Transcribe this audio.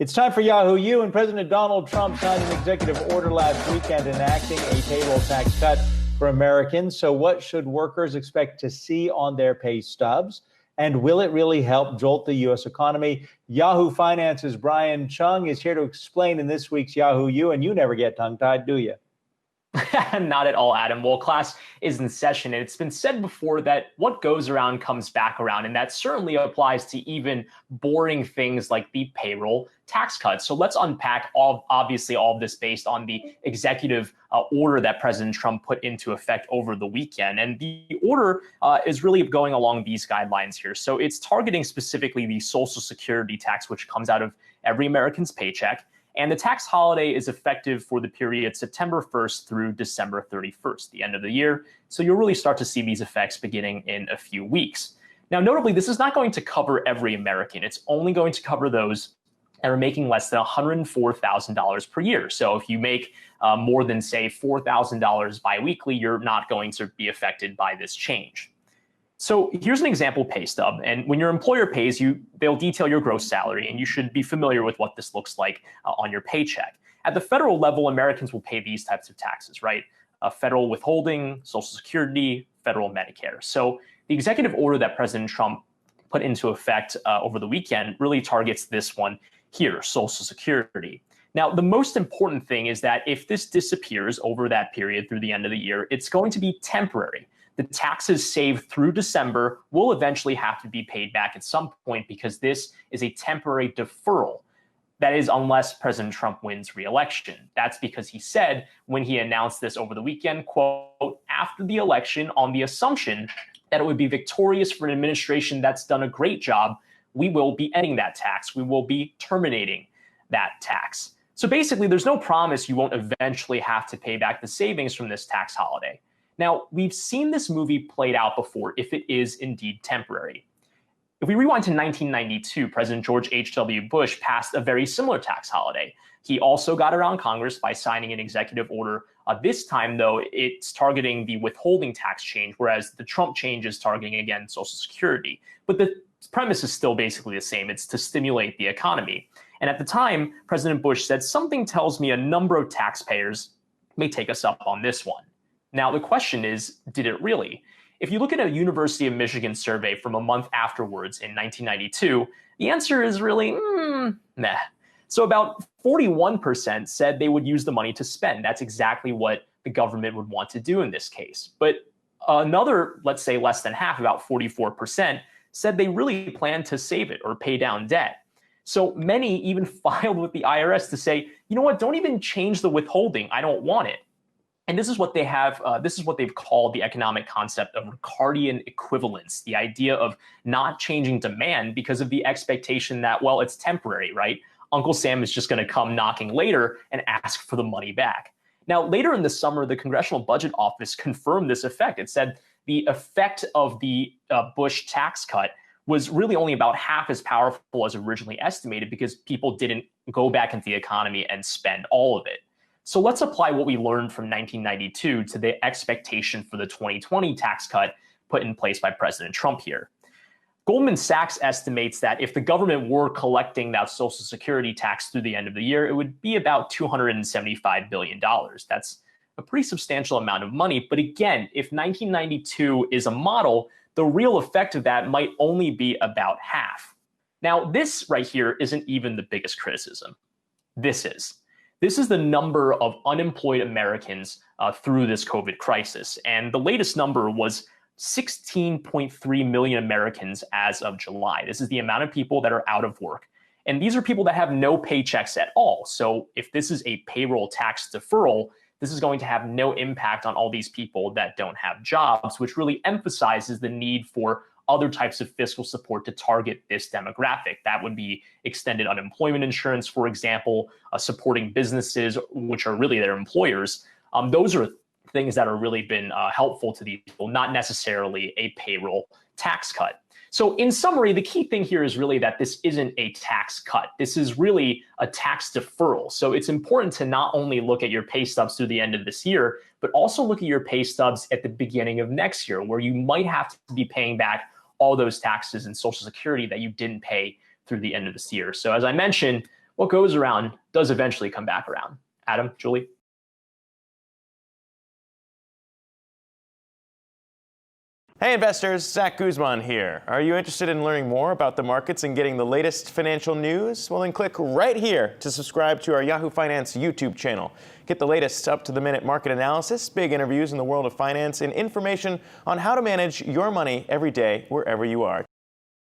It's time for Yahoo You, and President Donald Trump signed an executive order last weekend enacting a payroll tax cut for Americans. So what should workers expect to see on their pay stubs? And will it really help jolt the U.S. economy? Yahoo Finance's Brian Chueng is here to explain in this week's Yahoo You, and you never get tongue-tied, do you? Not at all, Adam. Well, class is in session, and it's been said before that what goes around comes back around, and that certainly applies to even boring things like the payroll tax cuts. So let's unpack obviously all of this based on the executive order that President Trump put into effect over the weekend. And the order is really going along these guidelines here. So it's targeting specifically the Social Security tax, which comes out of every American's paycheck. And the tax holiday is effective for the period September 1st through December 31st, the end of the year. So you'll really start to see these effects beginning in a few weeks. Now, notably, this is not going to cover every American. It's only going to cover those that are making less than $104,000 per year. So if you make more than, say, $4,000 biweekly, you're not going to be affected by this change. So here's an example pay stub. And when your employer pays you, they'll detail your gross salary, and you should be familiar with what this looks like on your paycheck. At the federal level, Americans will pay these types of taxes, right? Federal withholding, Social Security, federal Medicare. So the executive order that President Trump put into effect over the weekend really targets this one here, Social Security. Now, the most important thing is that if this disappears over that period through the end of the year, it's going to be temporary. The taxes saved through December will eventually have to be paid back at some point because this is a temporary deferral. That is, unless President Trump wins re-election. That's because he said when he announced this over the weekend, quote, after the election, on the assumption that it would be victorious for an administration that's done a great job, we will be ending that tax. We will be terminating that tax. So basically, there's no promise you won't eventually have to pay back the savings from this tax holiday. Now, we've seen this movie played out before if it is indeed temporary. If we rewind to 1992, President George H.W. Bush passed a very similar tax holiday. He also got around Congress by signing an executive order. This time, though, it's targeting the withholding tax change, whereas the Trump change is targeting, again, Social Security. But the premise is still basically the same. It's to stimulate the economy. And at the time, President Bush said, something tells me a number of taxpayers may take us up on this one. Now, the question is, did it really? If you look at a University of Michigan survey from a month afterwards in 1992, the answer is really, meh. So about 41% said they would use the money to spend. That's exactly what the government would want to do in this case. But another, let's say less than half, about 44%, said they really planned to save it or pay down debt. So many even filed with the IRS to say, you know what, don't even change the withholding. I don't want it. And this is what they have. This is what they've called the economic concept of Ricardian equivalence, the idea of not changing demand because of the expectation that, well, it's temporary, right? Uncle Sam is just going to come knocking later and ask for the money back. Now, later in the summer, the Congressional Budget Office confirmed this effect. It said the effect of the Bush tax cut was really only about half as powerful as originally estimated because people didn't go back into the economy and spend all of it. So let's apply what we learned from 1992 to the expectation for the 2020 tax cut put in place by President Trump here. Goldman Sachs estimates that if the government were collecting that Social Security tax through the end of the year, it would be about $275 billion. That's a pretty substantial amount of money. But again, if 1992 is a model, the real effect of that might only be about half. Now, this right here isn't even the biggest criticism. This is the number of unemployed Americans through this COVID crisis. And the latest number was 16.3 million Americans as of July. This is the amount of people that are out of work. And these are people that have no paychecks at all. So if this is a payroll tax deferral, this is going to have no impact on all these people that don't have jobs, which really emphasizes the need for other types of fiscal support to target this demographic. That would be extended unemployment insurance, for example, supporting businesses, which are really their employers. Those are things that have really been helpful to these people, not necessarily a payroll tax cut. So in summary, the key thing here is really that this isn't a tax cut. This is really a tax deferral. So it's important to not only look at your pay stubs through the end of this year, but also look at your pay stubs at the beginning of next year, where you might have to be paying back all those taxes and Social Security that you didn't pay through the end of this year. So as I mentioned, what goes around does eventually come back around. Adam, Julie? Hey investors, Zach Guzman here. Are you interested in learning more about the markets and getting the latest financial news? Well, then click right here to subscribe to our Yahoo Finance YouTube channel. Get the latest up-to-the-minute market analysis, big interviews in the world of finance, and information on how to manage your money every day wherever you are.